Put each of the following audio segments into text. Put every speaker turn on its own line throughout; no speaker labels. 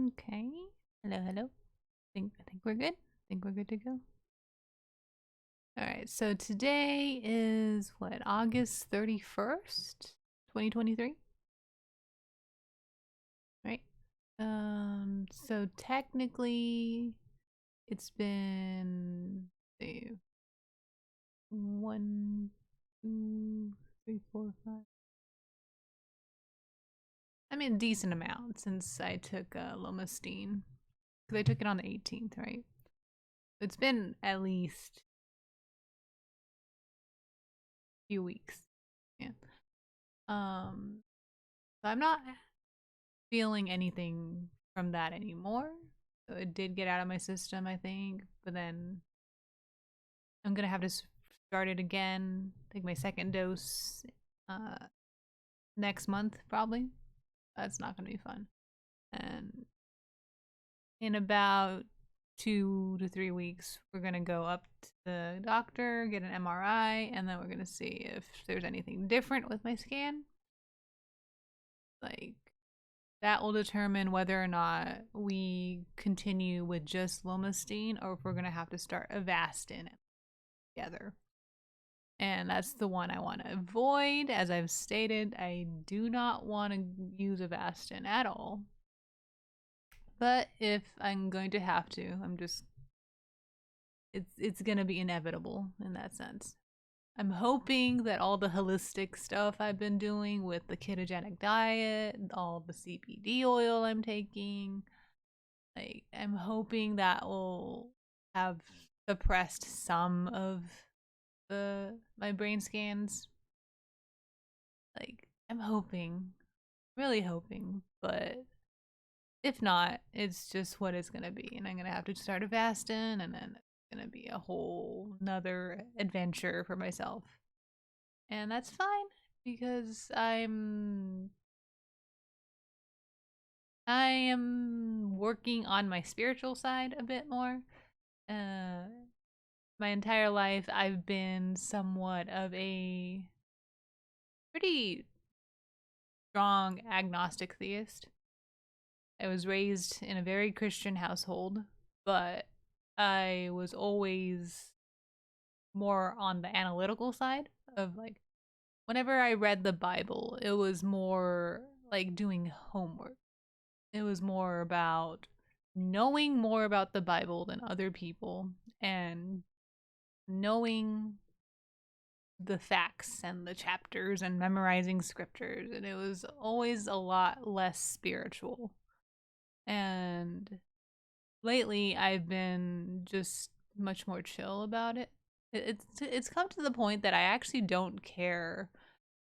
Okay. Hello, hello. I think we're good. I think we're good to go. All right. So today is what, August 31st, 2023? Right? So technically it's been, let's see, 1, 2, 3, 4, 5. I mean, a decent amount since I took lomustine. Because I took it on the 18th, right? It's been at least a few weeks. Yeah. So I'm not feeling anything from that anymore. So it did get out of my system, I think. But then I'm gonna have to start it again. Take my second dose uh, next month, probably. That's not gonna be fun. And in about 2 to 3 weeks, we're gonna go up to the doctor, get an MRI, and then we're gonna see if there's anything different with my scan. Like, that will determine whether or not we continue with just lomustine or if we're gonna have to start Avastin together. And that's the one I want to avoid. As I've stated, I do not want to use Avastin at all. But if I'm going to have to, it's gonna be inevitable in that sense. I'm hoping that all the holistic stuff I've been doing with the ketogenic diet, all the CBD oil I'm taking, like, I'm hoping that will have suppressed some of my brain scans. Like, I'm hoping, really hoping, but if not, it's just what it's gonna be, and I'm gonna have to start a Avastin, and then it's gonna be a whole nother adventure for myself. And that's fine because I am working on my spiritual side a bit more. Uh, my entire life, I've been somewhat of a pretty strong agnostic theist. I was raised in a very Christian household, but I was always more on the analytical side of, like, whenever I read the Bible, it was more like doing homework. It was more about knowing more about the Bible than other people and knowing the facts and the chapters and memorizing scriptures. And it was always a lot less spiritual. And lately, I've been just much more chill about it. It's come to the point that I actually don't care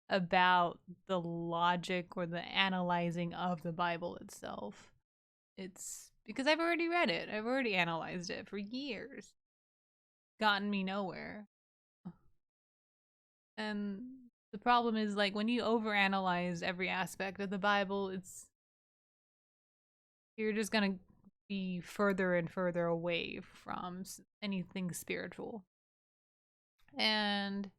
about the logic or the analyzing of the Bible itself. It's because I've already read it. I've already analyzed it for years. Gotten me nowhere. And the problem is, like, when you overanalyze every aspect of the Bible, you're just gonna be further and further away from anything spiritual. And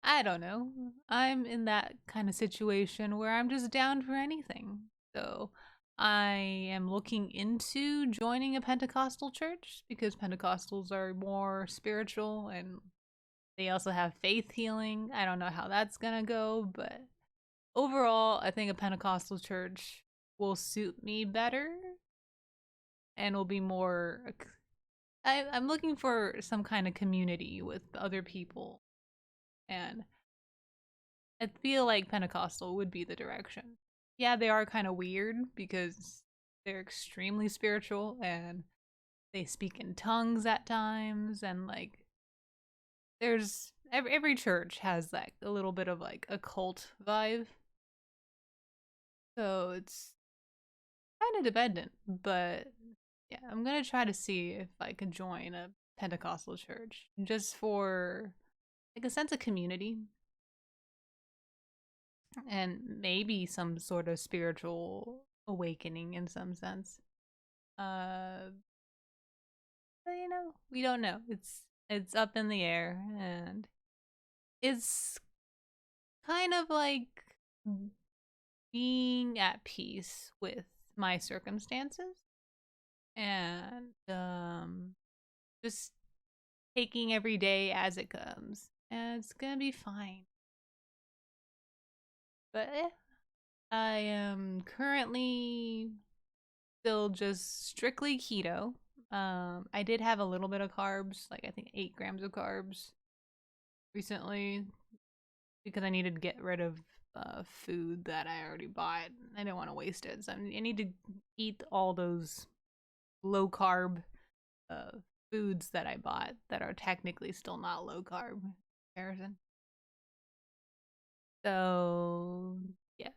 I don't know. I'm in that kind of situation where I'm just down for anything. So I am looking into joining a Pentecostal church because Pentecostals are more spiritual and they also have faith healing. I don't know how that's gonna go, but overall, I think a Pentecostal church will suit me better and will be more. I'm looking for some kind of community with other people, and I feel like Pentecostal would be the direction. Yeah, they are kind of weird because they're extremely spiritual and they speak in tongues at times, and like, there's every church has like a little bit of like a cult vibe. So it's kind of dependent, but yeah, I'm gonna try to see if I can join a Pentecostal church just for like a sense of community and maybe some sort of spiritual awakening in some sense. Uh, but we don't know. It's up in the air, and it's kind of like being at peace with my circumstances and just taking every day as it comes. And it's gonna be fine. But I am currently still just strictly keto. I did have a little bit of carbs, like I think 8 grams of carbs recently, because I needed to get rid of food that I already bought. I didn't want to waste it, so I need to eat all those low carb uh, foods that I bought that are technically still not low carb in comparison. So yeah,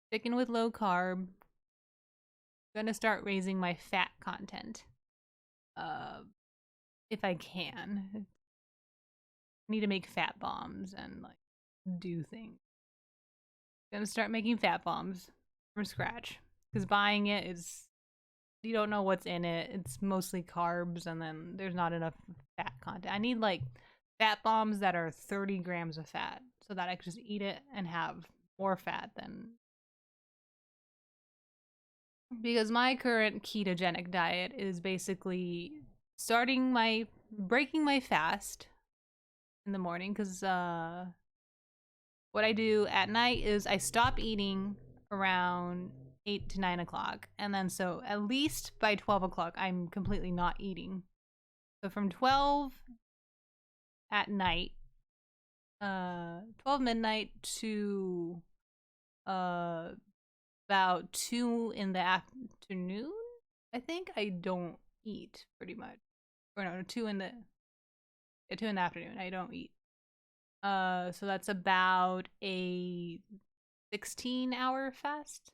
sticking with low carb. Gonna start raising my fat content, uh, if I can. I need to make fat bombs and like do things. Gonna start making fat bombs from scratch because buying it is, you don't know what's in it. It's mostly carbs, and then there's not enough fat content. I need like fat bombs that are 30 grams of fat so that I can just eat it and have more fat than, because my current ketogenic diet is basically breaking my fast in the morning, because what I do at night is I stop eating around 8 to 9 o'clock, and then so at least by 12 o'clock I'm completely not eating. So from 12 at night, 12 midnight to about 2 in the afternoon, I think, I don't eat pretty much. Or no, 2 in the 2 in the afternoon I don't eat. So that's about a 16-hour fast.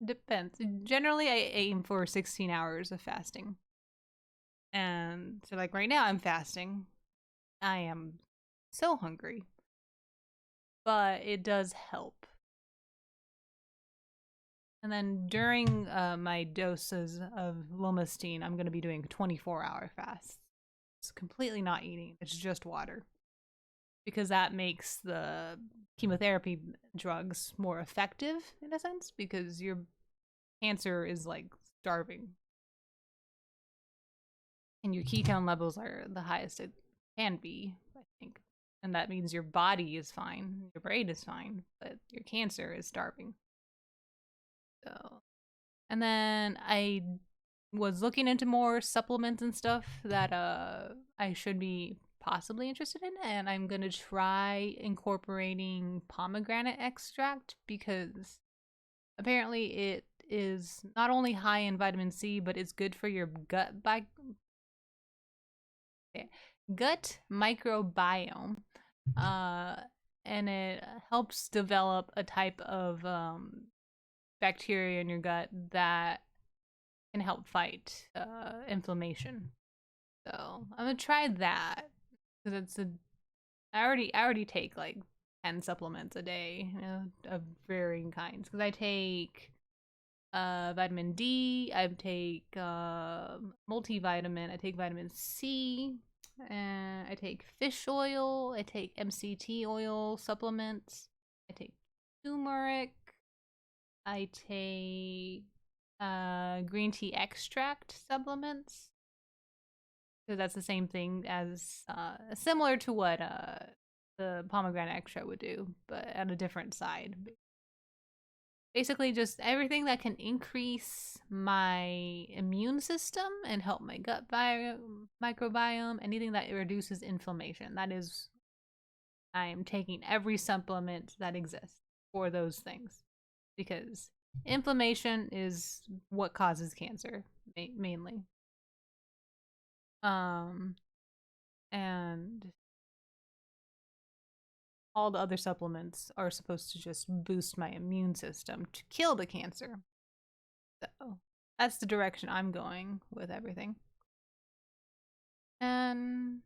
Depends. Generally I aim for 16 hours of fasting. And so like right now I'm fasting. I am so hungry. But it does help. And then during my doses of lomustine, I'm going to be doing 24-hour fasts. It's completely not eating. It's just water. Because that makes the chemotherapy drugs more effective in a sense, because your cancer is like starving. And your ketone levels are the highest it can be, I think. And that means your body is fine, your brain is fine, but your cancer is starving. So, and then I was looking into more supplements and stuff that I should be possibly interested in, and I'm gonna try incorporating pomegranate extract, because apparently it is not only high in vitamin C, but it's good for your gut microbiome, uh, and it helps develop a type of bacteria in your gut that can help fight inflammation. So I'm gonna try that, because I already take like 10 supplements a day, you know, of varying kinds. Because I take vitamin D, I take multivitamin, I take vitamin C, and I take fish oil, I take MCT oil supplements, I take turmeric, I take green tea extract supplements, because that's the same thing as similar to what the pomegranate extract would do, but on a different side. Basically, just everything that can increase my immune system and help my gut microbiome, anything that reduces inflammation. That is, I am taking every supplement that exists for those things, because inflammation is what causes cancer mainly. And all the other supplements are supposed to just boost my immune system to kill the cancer. So that's the direction I'm going with everything. And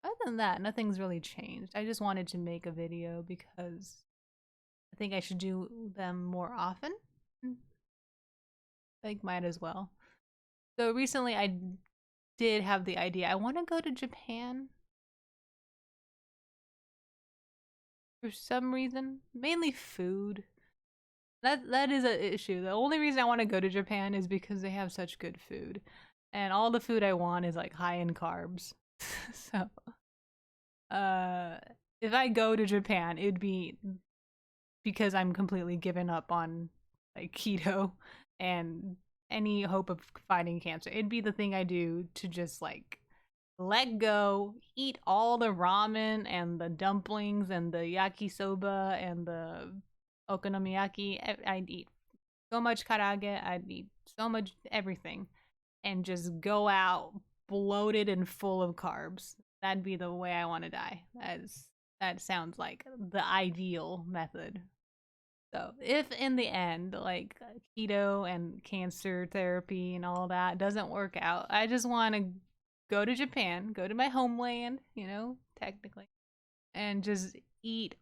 other than that, nothing's really changed. I just wanted to make a video because I think I should do them more often. I think might as well. So recently I did have the idea. I want to go to Japan for some reason. Mainly food. That is an issue. The only reason I want to go to Japan is because they have such good food, and all the food I want is like high in carbs. So, uh, if I go to Japan, it'd be because I'm completely given up on like keto and any hope of fighting cancer. It'd be the thing I do to just like let go, eat all the ramen and the dumplings and the yakisoba and the okonomiyaki. I'd eat so much karaage, I'd eat so much everything, and just go out bloated and full of carbs. That'd be the way I want to die. That sounds like the ideal method. So, if in the end, like keto and cancer therapy and all that doesn't work out, I just want to go to Japan, go to my homeland, technically, and just eat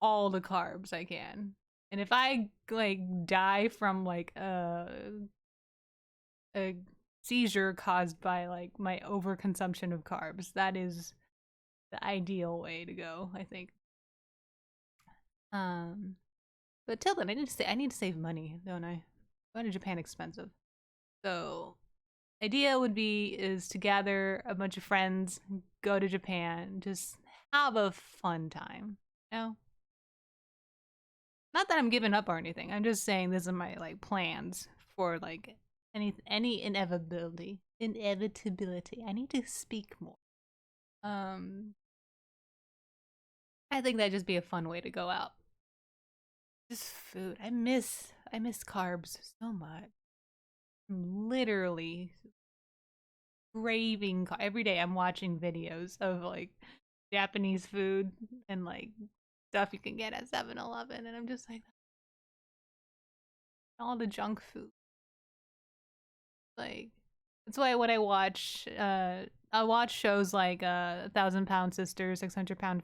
all the carbs I can. And if I like die from like a seizure caused by like my overconsumption of carbs, that is the ideal way to go, I think. Um but till then I need to save money, don't I? Going to Japan expensive. So idea would be is to gather a bunch of friends, go to Japan, just have a fun time. You know? Not that I'm giving up or anything. I'm just saying this is my like plans for like any inevitability. Inevitability. I need to speak more. Um I think that'd just be a fun way to go out. Just food. I miss carbs so much. I'm literally craving every day. I'm watching videos of like Japanese food and like stuff you can get at 7-Eleven, and I'm just like all the junk food. Like that's why when I watch shows like 1,000 Pound Sisters, 600 pound,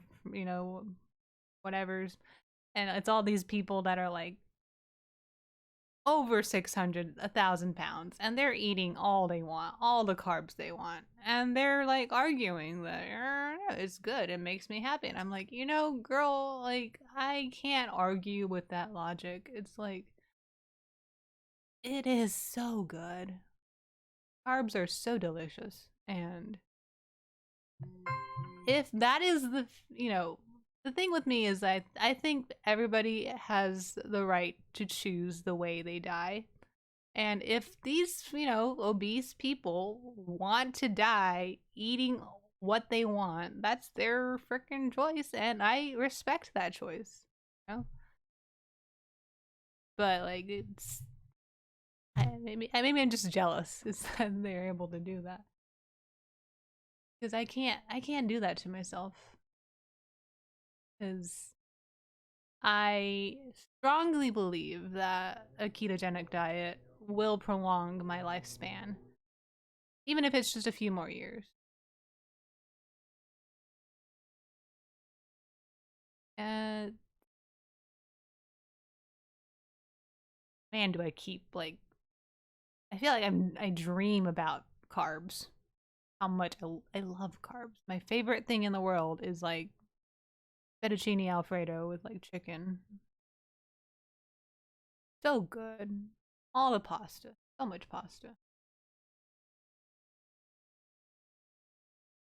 whatever's, and it's all these people that are like over 600, 1,000 pounds, and they're eating all they want, all the carbs they want, and they're like arguing that it's good, it makes me happy, and I'm like, girl, like I can't argue with that logic. It's like it is so good. Carbs are so delicious, and if that is the thing with me is I think everybody has the right to choose the way they die. And if these, obese people want to die eating what they want, that's their freaking choice, and I respect that choice. You know? But like it's maybe I'm just jealous is that they're able to do that. Because I can't do that to myself. Because I strongly believe that a ketogenic diet will prolong my lifespan, even if it's just a few more years. And man, do I keep like I feel like I dream about carbs. How much I love carbs. My favorite thing in the world is like fettuccine alfredo with like chicken. So good. All the pasta. So much pasta.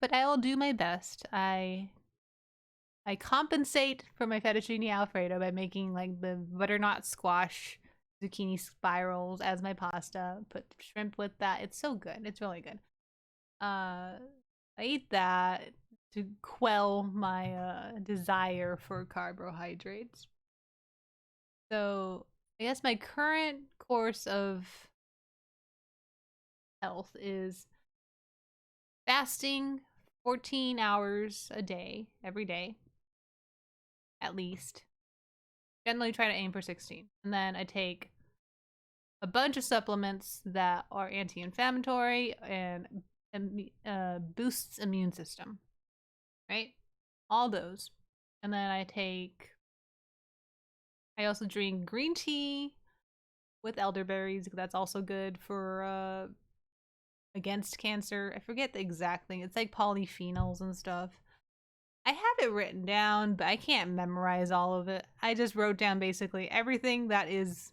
But I'll do my best. I compensate for my fettuccine alfredo by making like the butternut squash zucchini spirals as my pasta. Put shrimp with that. It's so good. It's really good. I eat that to quell my desire for carbohydrates. So I guess my current course of health is fasting 14 hours a day, every day, at least. Generally try to aim for 16. And then I take a bunch of supplements that are anti-inflammatory and boosts immune system, right? All those. And then I also drink green tea with elderberries. That's also good for against cancer. I forget the exact thing. It's like polyphenols and stuff. I have it written down, but I can't memorize all of it. I just wrote down basically everything that is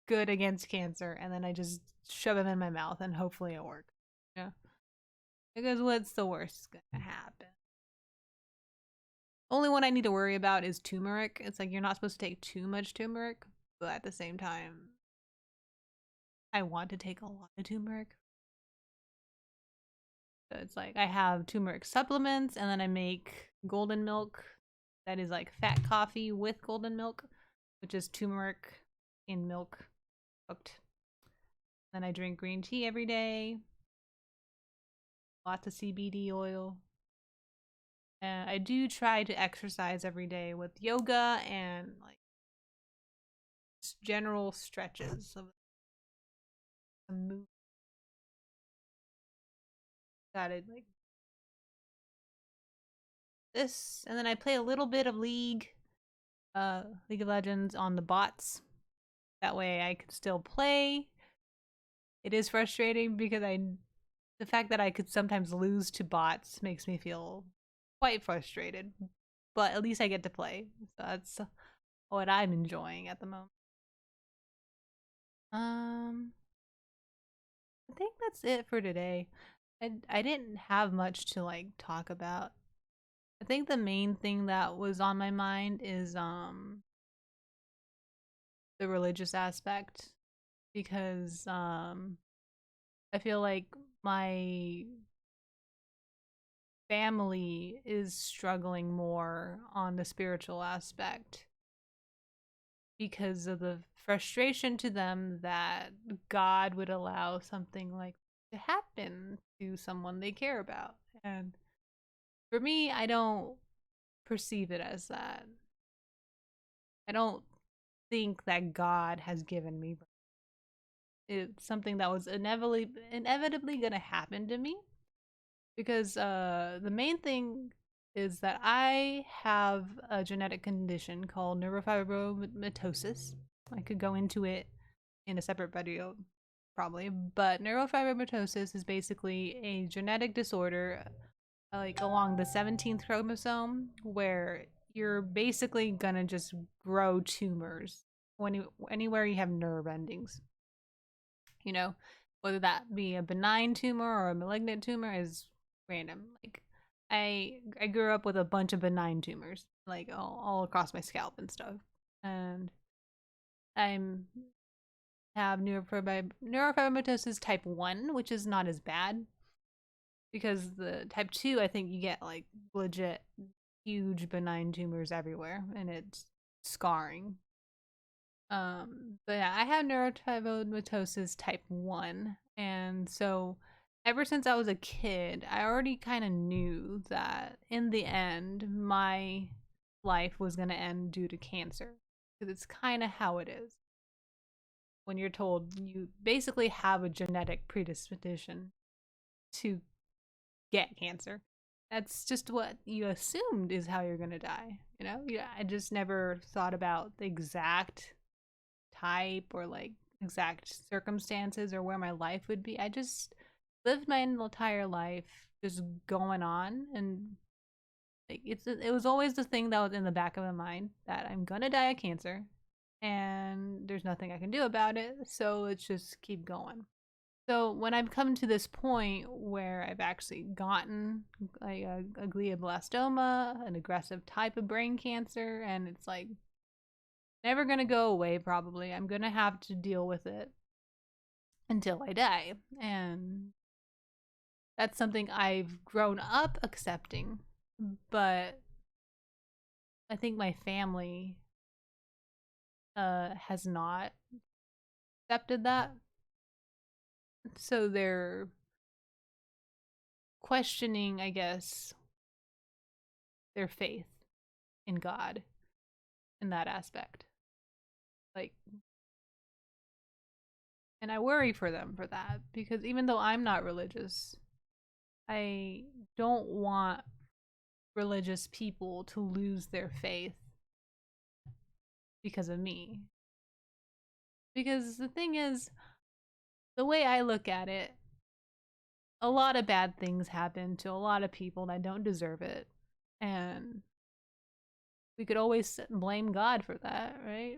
good against cancer, and then I just shove them in my mouth, and hopefully it works. Yeah. Because what's the worst gonna happen? Only one I need to worry about is turmeric. It's like you're not supposed to take too much turmeric, but at the same time, I want to take a lot of turmeric. So it's like I have turmeric supplements, and then I make golden milk that is like fat coffee with golden milk, which is turmeric in milk cooked. Then I drink green tea every day, lots of CBD oil. And I do try to exercise every day with yoga and like general stretches of move. Got it, like this, and then I play a little bit of League of Legends on the bots. That way I could still play. It is frustrating because the fact that I could sometimes lose to bots makes me feel quite frustrated. But at least I get to play. So that's what I'm enjoying at the moment. I think that's it for today. I didn't have much to like talk about. I think the main thing that was on my mind is the religious aspect, because I feel like my family is struggling more on the spiritual aspect because of the frustration to them that God would allow something like to happen to someone they care about. And for me, I don't perceive it as that. I don't think that God has given me birth. It's something that was inevitably going to happen to me, because the main thing is that I have a genetic condition called neurofibromatosis. I could go into it in a separate video probably, but neurofibromatosis is basically a genetic disorder like along the 17th chromosome where you're basically gonna just grow tumors anywhere you have nerve endings. You know, whether that be a benign tumor or a malignant tumor is random. Like I grew up with a bunch of benign tumors, like all across my scalp and stuff. And I'm have neurofibromatosis type 1, which is not as bad, because the type 2, I think you get like legit huge benign tumors everywhere, and it's scarring. But yeah, I have neurofibromatosis type 1, and so ever since I was a kid, I already kind of knew that in the end, my life was going to end due to cancer, because it's kind of how it is. When you're told you basically have a genetic predisposition to get cancer, that's just what you assumed is how you're going to die. You know, yeah, I just never thought about the exact type or like exact circumstances or where my life would be. I just lived my entire life just going on, and like it was always the thing that was in the back of my mind that I'm gonna die of cancer, and there's nothing I can do about it, so let's just keep going. So when I've come to this point where I've actually gotten like a glioblastoma, an aggressive type of brain cancer, and it's like never gonna go away, probably. I'm gonna have to deal with it until I die. And that's something I've grown up accepting. But I think my family has not accepted that. So they're questioning, I guess, their faith in God in that aspect. Like, and I worry for them for that, because even though I'm not religious, I don't want religious people to lose their faith because of me. Because the thing is, the way I look at it, a lot of bad things happen to a lot of people that don't deserve it. And we could always blame God for that, right?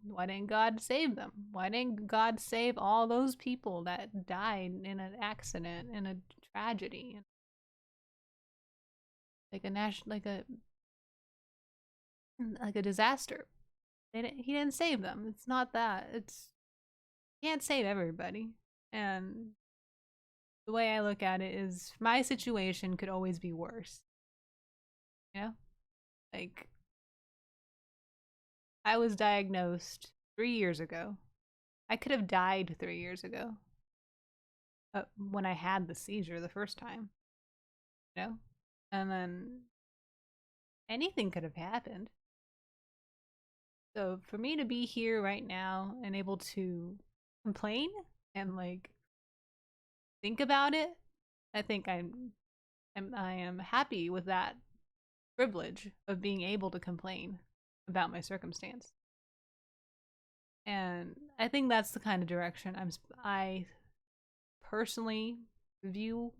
Why didn't God save them? Why didn't God save all those people that died in an accident, in a tragedy, like a disaster? He didn't save them. It's not that. It's he can't save everybody. And the way I look at it is, my situation could always be worse. You know, like I was diagnosed 3 years ago. I could have died 3 years ago when I had the seizure the first time, you know? And then anything could have happened. So for me to be here right now and able to complain and like think about it, I think I am happy with that privilege of being able to complain about my circumstance. And I think that's the kind of direction I personally view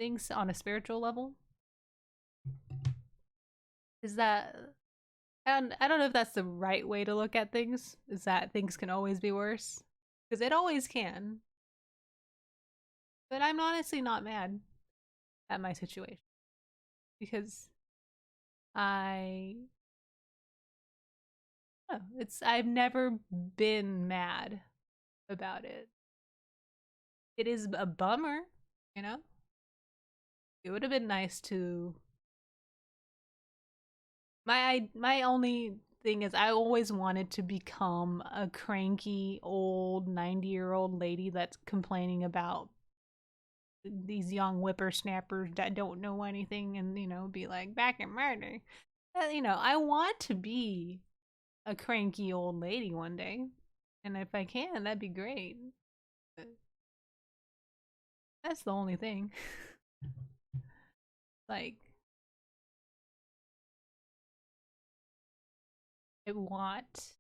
things on a spiritual level. Is that, and I don't know if that's the right way to look at things, is that things can always be worse, because it always can. But I'm honestly not mad at my situation, because I oh, I've never been mad about it. It is a bummer, you know? It would have been nice to my only thing is, I always wanted to become a cranky old 90-year-old lady that's complaining about these young whippersnappers that don't know anything, and be like, back in murder. I want to be a cranky old lady one day, and if I can, that'd be great. But that's the only thing. Like, I want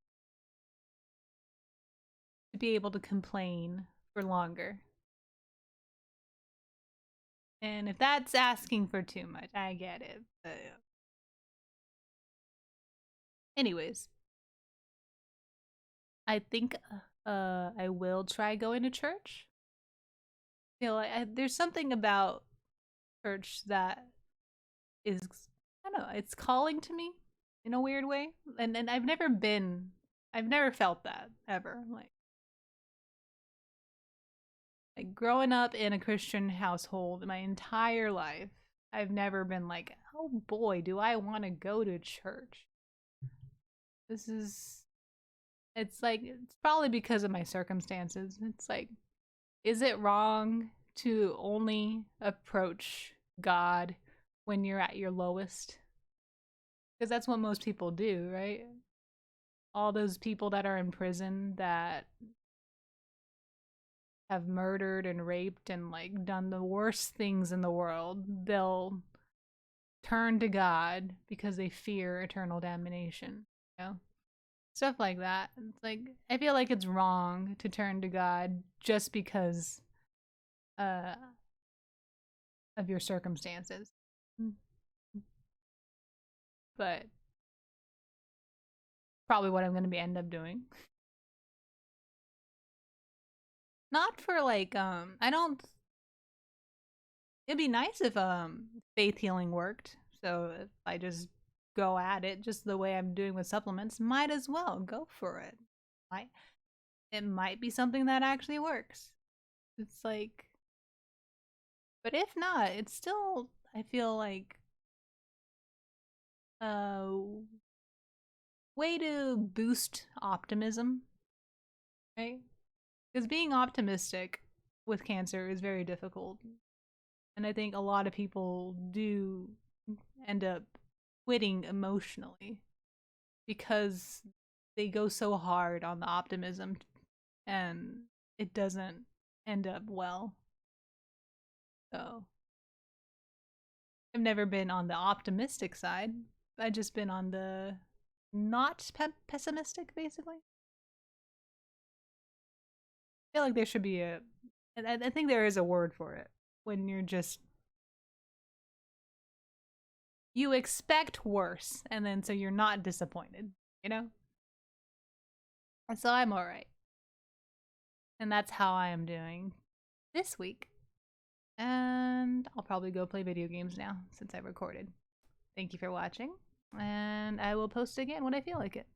to be able to complain for longer. And if that's asking for too much, I get it. But anyways, I think I will try going to church. There's something about church that is, I don't know, it's calling to me in a weird way. And I've never felt that ever. Like growing up in a Christian household my entire life, I've never been like, oh boy, do I want to go to church. It's like, it's probably because of my circumstances. It's like, is it wrong to only approach God when you're at your lowest? Because that's what most people do, right? All those people that are in prison that have murdered and raped and like done the worst things in the world, they'll turn to God because they fear eternal damnation, you know? Stuff like that. It's like, I feel like it's wrong to turn to God just because uh of your circumstances. But probably what I'm going to be end up doing. Not for like I don't it'd be nice if faith healing worked. So if I just go at it just the way I'm doing with supplements, might as well go for it. Might It might be something that actually works. It's like, but if not, it's still, I feel like a way to boost optimism, right? Because being optimistic with cancer is very difficult. And I think a lot of people do end up quitting emotionally because they go so hard on the optimism and it doesn't end up well. So I've never been on the optimistic side. I've just been on the not pessimistic, basically. I feel like there should be I think there is a word for it when you're just you expect worse, and then so you're not disappointed, you know? And so I'm alright. And that's how I am doing this week. And I'll probably go play video games now since I recorded. Thank you for watching, and I will post again when I feel like it.